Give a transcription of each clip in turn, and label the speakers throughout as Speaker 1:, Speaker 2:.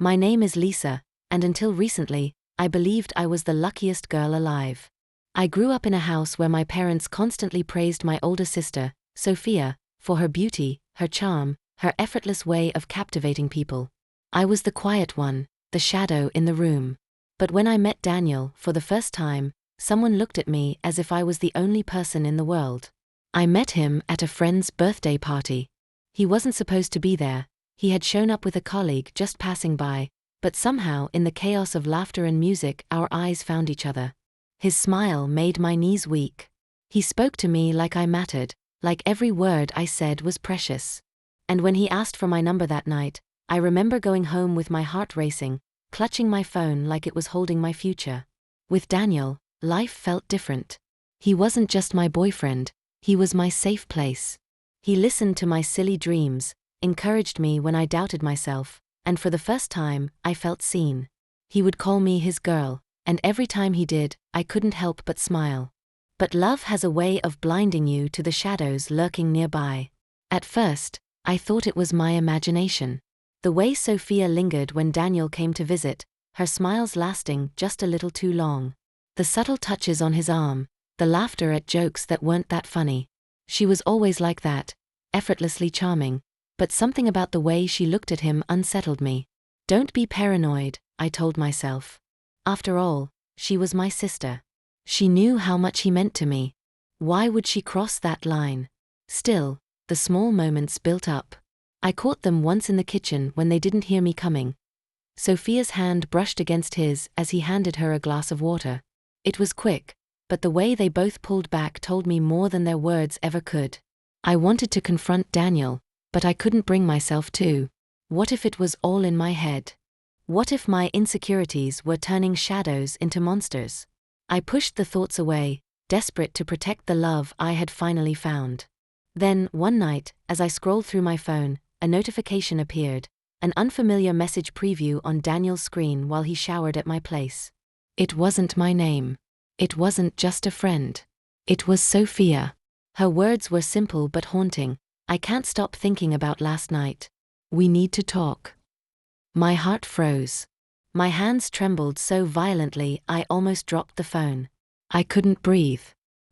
Speaker 1: My name is Lisa, and until recently, I believed I was the luckiest girl alive. I grew up in a house where my parents constantly praised my older sister, Sophia, for her beauty, her charm, her effortless way of captivating people. I was the quiet one, the shadow in the room. But when I met Daniel for the first time, someone looked at me as if I was the only person in the world. I met him at a friend's birthday party. He wasn't supposed to be there. He had shown up with a colleague just passing by, but somehow in the chaos of laughter and music our eyes found each other. His smile made my knees weak. He spoke to me like I mattered, like every word I said was precious. And when he asked for my number that night, I remember going home with my heart racing, clutching my phone like it was holding my future. With Daniel, life felt different. He wasn't just my boyfriend, he was my safe place. He listened to my silly dreams, encouraged me when I doubted myself, and for the first time, I felt seen. He would call me his girl, and every time he did, I couldn't help but smile. But love has a way of blinding you to the shadows lurking nearby. At first, I thought it was my imagination. The way Sophia lingered when Daniel came to visit, her smiles lasting just a little too long. The subtle touches on his arm, the laughter at jokes that weren't that funny. She was always like that, effortlessly charming, but something about the way she looked at him unsettled me. Don't be paranoid, I told myself. After all, she was my sister. She knew how much he meant to me. Why would she cross that line? Still, the small moments built up. I caught them once in the kitchen when they didn't hear me coming. Sophia's hand brushed against his as he handed her a glass of water. It was quick, but the way they both pulled back told me more than their words ever could. I wanted to confront Daniel, but I couldn't bring myself to. What if it was all in my head? What if my insecurities were turning shadows into monsters? I pushed the thoughts away, desperate to protect the love I had finally found. Then, one night, as I scrolled through my phone, a notification appeared, an unfamiliar message preview on Daniel's screen while he showered at my place. It wasn't my name. It wasn't just a friend. It was Sophia. Her words were simple but haunting. I can't stop thinking about last night. We need to talk. My heart froze. My hands trembled so violently I almost dropped the phone. I couldn't breathe.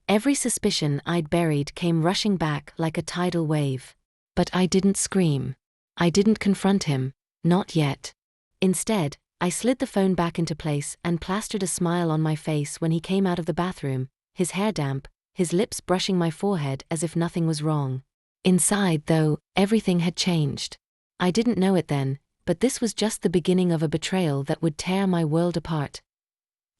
Speaker 1: Every suspicion I'd buried came rushing back like a tidal wave. But I didn't scream. I didn't confront him, not yet. Instead, I slid the phone back into place and plastered a smile on my face when he came out of the bathroom, his hair damp, his lips brushing my forehead as if nothing was wrong. Inside, though, everything had changed. I didn't know it then, but this was just the beginning of a betrayal that would tear my world apart.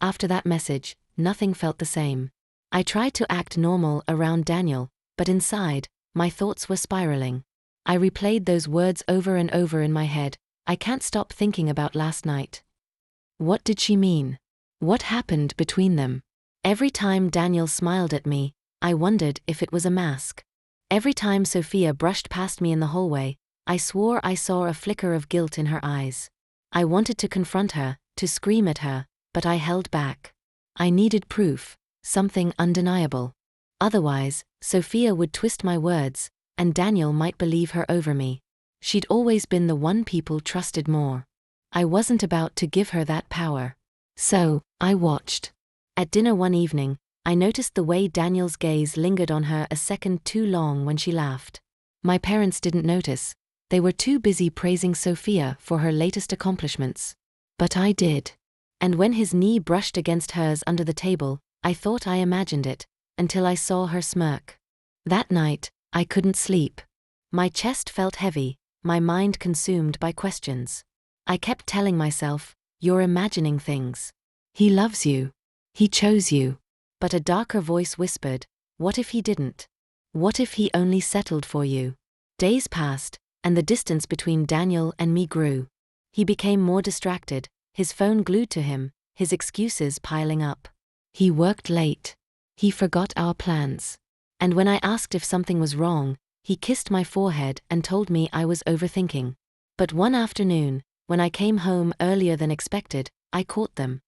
Speaker 1: After that message, nothing felt the same. I tried to act normal around Daniel, but inside, my thoughts were spiraling. I replayed those words over and over in my head. I can't stop thinking about last night. What did she mean? What happened between them? Every time Daniel smiled at me, I wondered if it was a mask. Every time Sophia brushed past me in the hallway, I swore I saw a flicker of guilt in her eyes. I wanted to confront her, to scream at her, but I held back. I needed proof, something undeniable. Otherwise, Sophia would twist my words, and Daniel might believe her over me. She'd always been the one people trusted more. I wasn't about to give her that power. So, I watched. At dinner one evening, I noticed the way Daniel's gaze lingered on her a second too long when she laughed. My parents didn't notice. They were too busy praising Sophia for her latest accomplishments. But I did. And when his knee brushed against hers under the table, I thought I imagined it, until I saw her smirk. That night, I couldn't sleep. My chest felt heavy, my mind consumed by questions. I kept telling myself, "You're imagining things. He loves you. He chose you." But a darker voice whispered, "What if he didn't? What if he only settled for you?" Days passed, and the distance between Daniel and me grew. He became more distracted, his phone glued to him, his excuses piling up. He worked late. He forgot our plans. And when I asked if something was wrong, he kissed my forehead and told me I was overthinking. But one afternoon, when I came home earlier than expected, I caught them.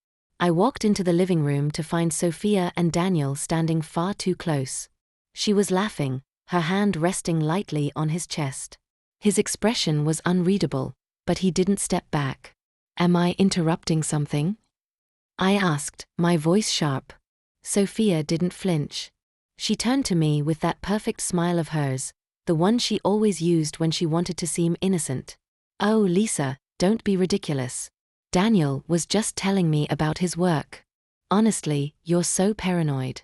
Speaker 1: I walked into the living room to find Sophia and Daniel standing far too close. She was laughing, her hand resting lightly on his chest. His expression was unreadable, but he didn't step back. Am I interrupting something? I asked, my voice sharp. Sophia didn't flinch. She turned to me with that perfect smile of hers, the one she always used when she wanted to seem innocent. Oh, Lisa, don't be ridiculous. Daniel was just telling me about his work. Honestly, you're so paranoid.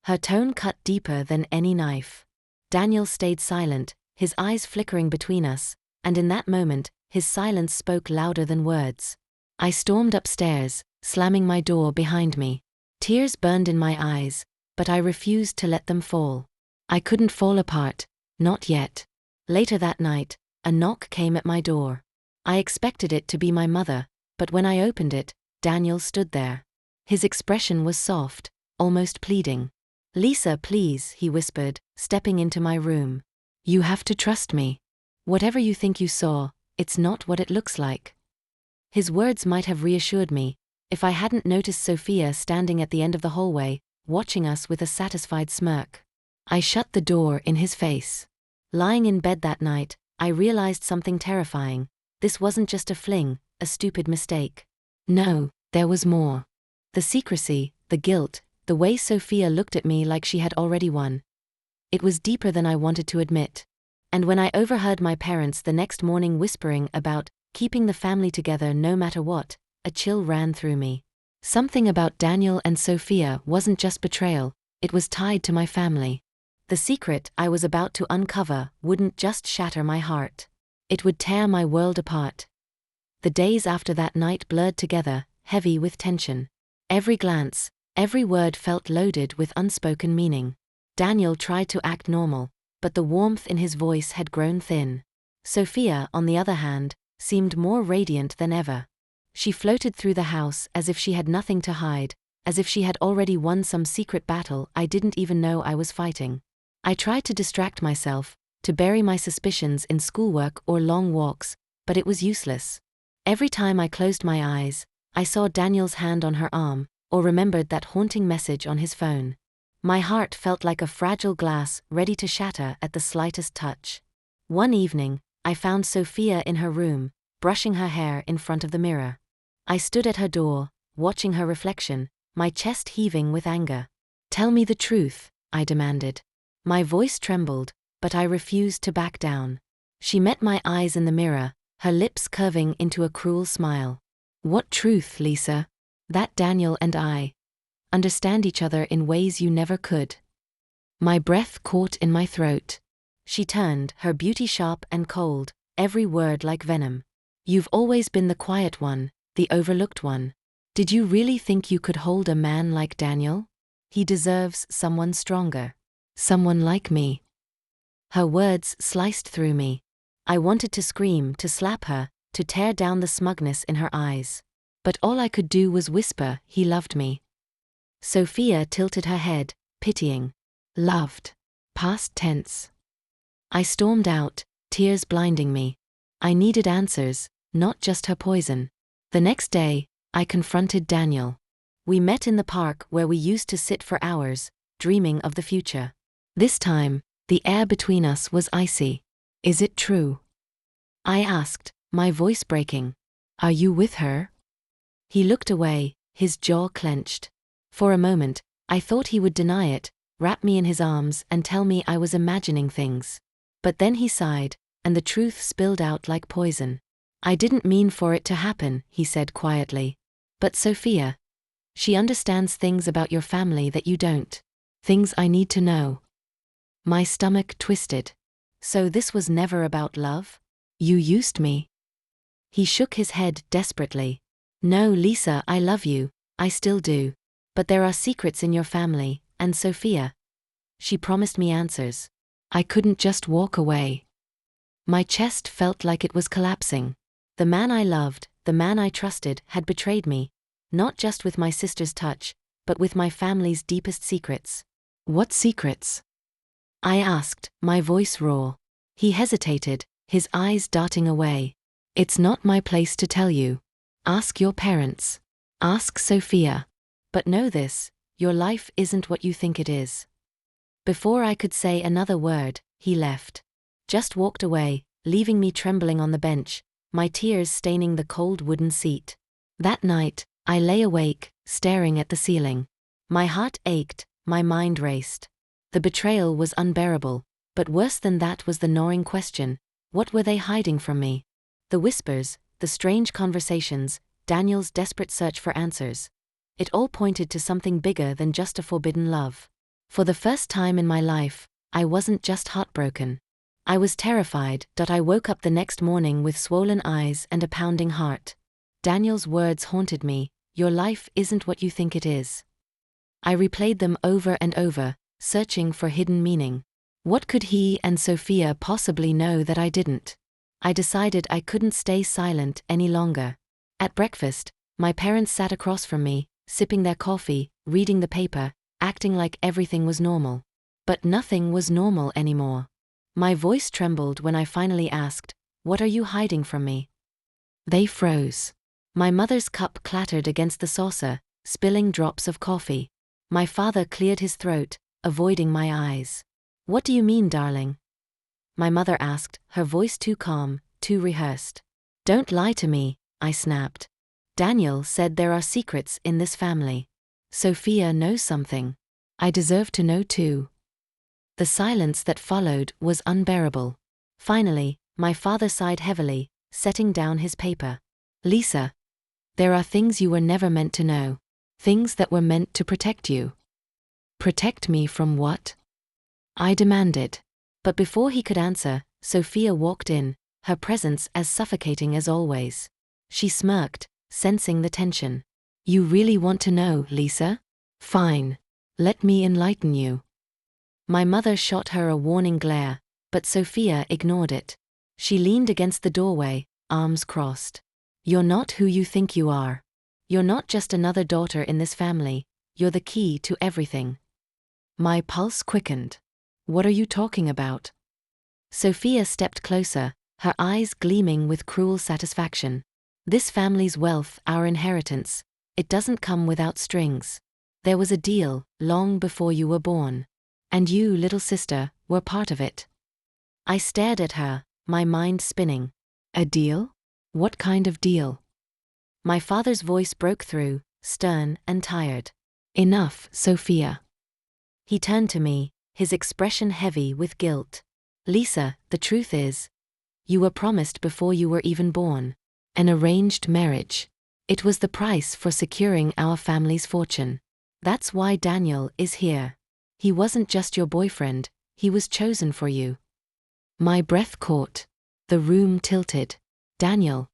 Speaker 1: Her tone cut deeper than any knife. Daniel stayed silent, his eyes flickering between us, and in that moment, his silence spoke louder than words. I stormed upstairs, slamming my door behind me. Tears burned in my eyes, but I refused to let them fall. I couldn't fall apart, not yet. Later that night, a knock came at my door. I expected it to be my mother, but when I opened it, Daniel stood there. His expression was soft, almost pleading. Lisa, please, he whispered, stepping into my room. You have to trust me. Whatever you think you saw, it's not what it looks like. His words might have reassured me, if I hadn't noticed Sophia standing at the end of the hallway, watching us with a satisfied smirk. I shut the door in his face. Lying in bed that night, I realized something terrifying. This wasn't just a fling, a stupid mistake. No, there was more. The secrecy, the guilt, the way Sophia looked at me like she had already won. It was deeper than I wanted to admit. And when I overheard my parents the next morning whispering about keeping the family together no matter what, a chill ran through me. Something about Daniel and Sophia wasn't just betrayal, it was tied to my family. The secret I was about to uncover wouldn't just shatter my heart. It would tear my world apart. The days after that night blurred together, heavy with tension. Every glance, every word felt loaded with unspoken meaning. Daniel tried to act normal, but the warmth in his voice had grown thin. Sophia, on the other hand, seemed more radiant than ever. She floated through the house as if she had nothing to hide, as if she had already won some secret battle I didn't even know I was fighting. I tried to distract myself, to bury my suspicions in schoolwork or long walks, but it was useless. Every time I closed my eyes, I saw Daniel's hand on her arm, or remembered that haunting message on his phone. My heart felt like a fragile glass ready to shatter at the slightest touch. One evening, I found Sophia in her room, brushing her hair in front of the mirror. I stood at her door, watching her reflection, my chest heaving with anger. Tell me the truth, I demanded. My voice trembled, but I refused to back down. She met my eyes in the mirror, her lips curving into a cruel smile. What truth, Lisa? That Daniel and I understand each other in ways you never could. My breath caught in my throat. She turned, her beauty sharp and cold, every word like venom. You've always been the quiet one, the overlooked one. Did you really think you could hold a man like Daniel? He deserves someone stronger. Someone like me. Her words sliced through me. I wanted to scream, to slap her, to tear down the smugness in her eyes. But all I could do was whisper, he loved me. Sophia tilted her head, pitying. Loved. Past tense. I stormed out, tears blinding me. I needed answers, not just her poison. The next day, I confronted Daniel. We met in the park where we used to sit for hours, dreaming of the future. This time, the air between us was icy. Is it true? I asked, my voice breaking. Are you with her? He looked away, his jaw clenched. For a moment, I thought he would deny it, wrap me in his arms and tell me I was imagining things. But then he sighed, and the truth spilled out like poison. I didn't mean for it to happen, he said quietly. But Sophia. She understands things about your family that you don't. Things I need to know. My stomach twisted. So this was never about love? You used me. He shook his head desperately. No, Lisa, I love you, I still do. But there are secrets in your family, and Sophia. She promised me answers. I couldn't just walk away. My chest felt like it was collapsing. The man I loved, the man I trusted, had betrayed me, not just with my sister's touch, but with my family's deepest secrets. What secrets? I asked, my voice raw. He hesitated, his eyes darting away. It's not my place to tell you. Ask your parents. Ask Sophia. But know this, your life isn't what you think it is. Before I could say another word, he left. Just walked away, leaving me trembling on the bench, my tears staining the cold wooden seat. That night, I lay awake, staring at the ceiling. My heart ached, my mind raced. The betrayal was unbearable, but worse than that was the gnawing question: what were they hiding from me? The whispers, the strange conversations, Daniel's desperate search for answers. It all pointed to something bigger than just a forbidden love. For the first time in my life, I wasn't just heartbroken. I was terrified. I woke up the next morning with swollen eyes and a pounding heart. Daniel's words haunted me: "Your life isn't what you think it is." I replayed them over and over, searching for hidden meaning. What could he and Sophia possibly know that I didn't? I decided I couldn't stay silent any longer. At breakfast, my parents sat across from me, sipping their coffee, reading the paper, acting like everything was normal. But nothing was normal anymore. My voice trembled when I finally asked, "What are you hiding from me?" They froze. My mother's cup clattered against the saucer, spilling drops of coffee. My father cleared his throat, avoiding my eyes. "What do you mean, darling?" my mother asked, her voice too calm, too rehearsed. "Don't lie to me," I snapped. "Daniel said there are secrets in this family. Sophia knows something. I deserve to know too." The silence that followed was unbearable. Finally, my father sighed heavily, setting down his paper. "Lisa, there are things you were never meant to know. Things that were meant to protect you." "Protect me from what?" I demanded. But before he could answer, Sophia walked in, her presence as suffocating as always. She smirked, sensing the tension. "You really want to know, Lisa? Fine. Let me enlighten you." My mother shot her a warning glare, but Sophia ignored it. She leaned against the doorway, arms crossed. "You're not who you think you are. You're not just another daughter in this family, you're the key to everything." My pulse quickened. "What are you talking about?" Sophia stepped closer, her eyes gleaming with cruel satisfaction. "This family's wealth, our inheritance, it doesn't come without strings. There was a deal, long before you were born. And you, little sister, were part of it." I stared at her, my mind spinning. "A deal? What kind of deal?" My father's voice broke through, stern and tired. "Enough, Sophia." He turned to me, his expression heavy with guilt. "Lisa, the truth is, you were promised before you were even born. An arranged marriage. It was the price for securing our family's fortune. That's why Daniel is here. He wasn't just your boyfriend, he was chosen for you." My breath caught. The room tilted. "Daniel?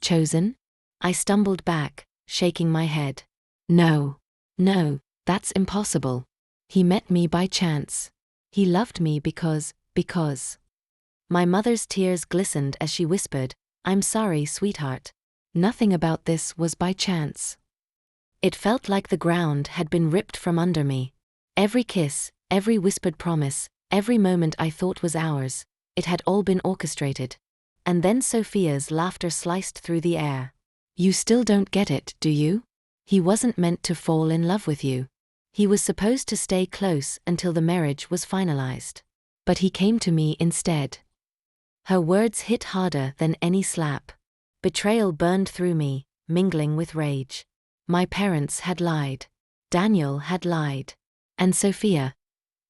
Speaker 1: Chosen?" I stumbled back, shaking my head. No, that's impossible. He met me by chance. He loved me because. My mother's tears glistened as she whispered, "I'm sorry, sweetheart. Nothing about this was by chance." It felt like the ground had been ripped from under me. Every kiss, every whispered promise, every moment I thought was ours, it had all been orchestrated. And then Sophia's laughter sliced through the air. "You still don't get it, do you? He wasn't meant to fall in love with you. He was supposed to stay close until the marriage was finalized. But he came to me instead." Her words hit harder than any slap. Betrayal burned through me, mingling with rage. My parents had lied. Daniel had lied. And Sophia.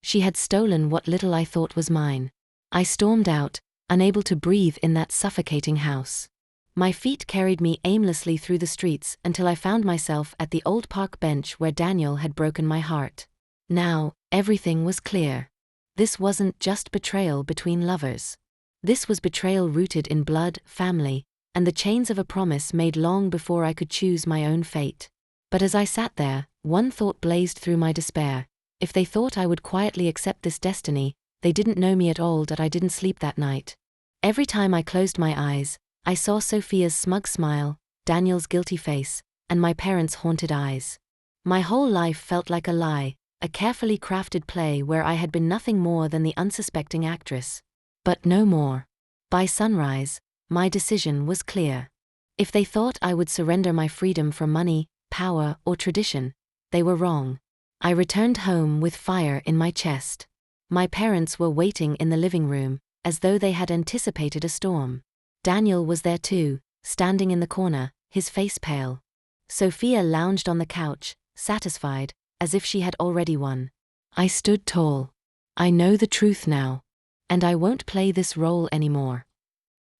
Speaker 1: She had stolen what little I thought was mine. I stormed out, unable to breathe in that suffocating house. My feet carried me aimlessly through the streets until I found myself at the old park bench where Daniel had broken my heart. Now, everything was clear. This wasn't just betrayal between lovers. This was betrayal rooted in blood, family, and the chains of a promise made long before I could choose my own fate. But as I sat there, one thought blazed through my despair. If they thought I would quietly accept this destiny, they didn't know me at all. I didn't sleep that night. Every time I closed my eyes, I saw Sophia's smug smile, Daniel's guilty face, and my parents' haunted eyes. My whole life felt like a lie, a carefully crafted play where I had been nothing more than the unsuspecting actress. But no more. By sunrise, my decision was clear. If they thought I would surrender my freedom for money, power, or tradition, they were wrong. I returned home with fire in my chest. My parents were waiting in the living room, as though they had anticipated a storm. Daniel was there too, standing in the corner, his face pale. Sophia lounged on the couch, satisfied, as if she had already won. I stood tall. I know the truth now. And I won't play this role anymore.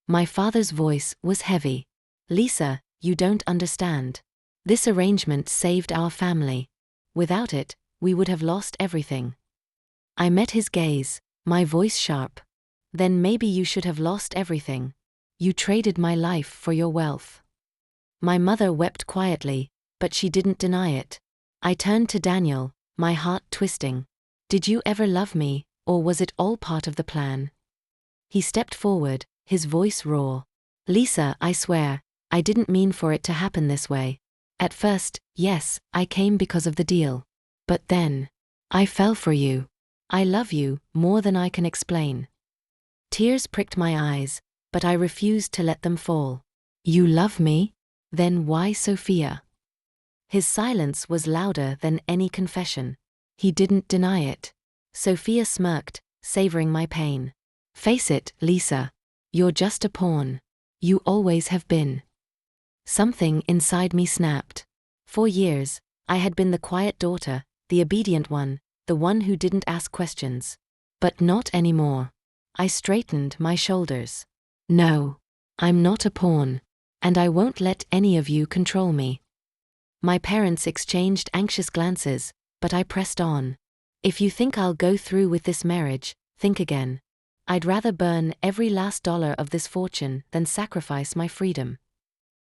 Speaker 1: My father's voice was heavy. Lisa, you don't understand. This arrangement saved our family. Without it, we would have lost everything. I met his gaze, my voice sharp. Then maybe you should have lost everything. You traded my life for your wealth. My mother wept quietly, but she didn't deny it. I turned to Daniel, my heart twisting. Did you ever love me, or was it all part of the plan? He stepped forward, his voice raw. Lisa, I swear, I didn't mean for it to happen this way. At first, yes, I came because of the deal. But then, I fell for you. I love you more than I can explain. Tears pricked my eyes, but I refused to let them fall. You love me? Then why Sophia? His silence was louder than any confession. He didn't deny it. Sophia smirked, savoring my pain. Face it, Lisa. You're just a pawn. You always have been. Something inside me snapped. For years, I had been the quiet daughter, the obedient one, the one who didn't ask questions. But not anymore. I straightened my shoulders. No, I'm not a pawn, and I won't let any of you control me. My parents exchanged anxious glances, but I pressed on. If you think I'll go through with this marriage, think again. I'd rather burn every last dollar of this fortune than sacrifice my freedom.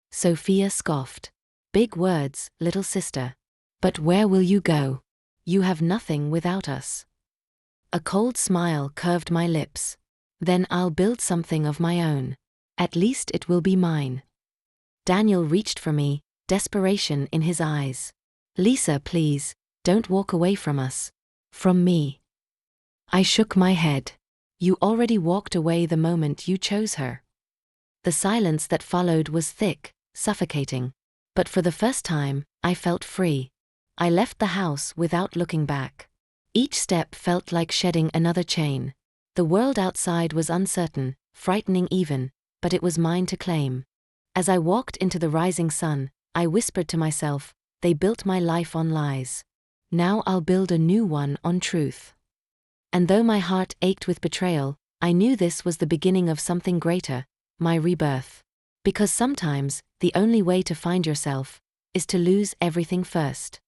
Speaker 1: Sophia scoffed. Big words, little sister. But where will you go? You have nothing without us. A cold smile curved my lips. Then I'll build something of my own. At least it will be mine. Daniel reached for me, desperation in his eyes. Lisa, please, don't walk away from us. From me. I shook my head. You already walked away the moment you chose her. The silence that followed was thick, suffocating. But for the first time, I felt free. I left the house without looking back. Each step felt like shedding another chain. The world outside was uncertain, frightening even, but it was mine to claim. As I walked into the rising sun, I whispered to myself, they built my life on lies. Now I'll build a new one on truth. And though my heart ached with betrayal, I knew this was the beginning of something greater, my rebirth. Because sometimes, the only way to find yourself is to lose everything first.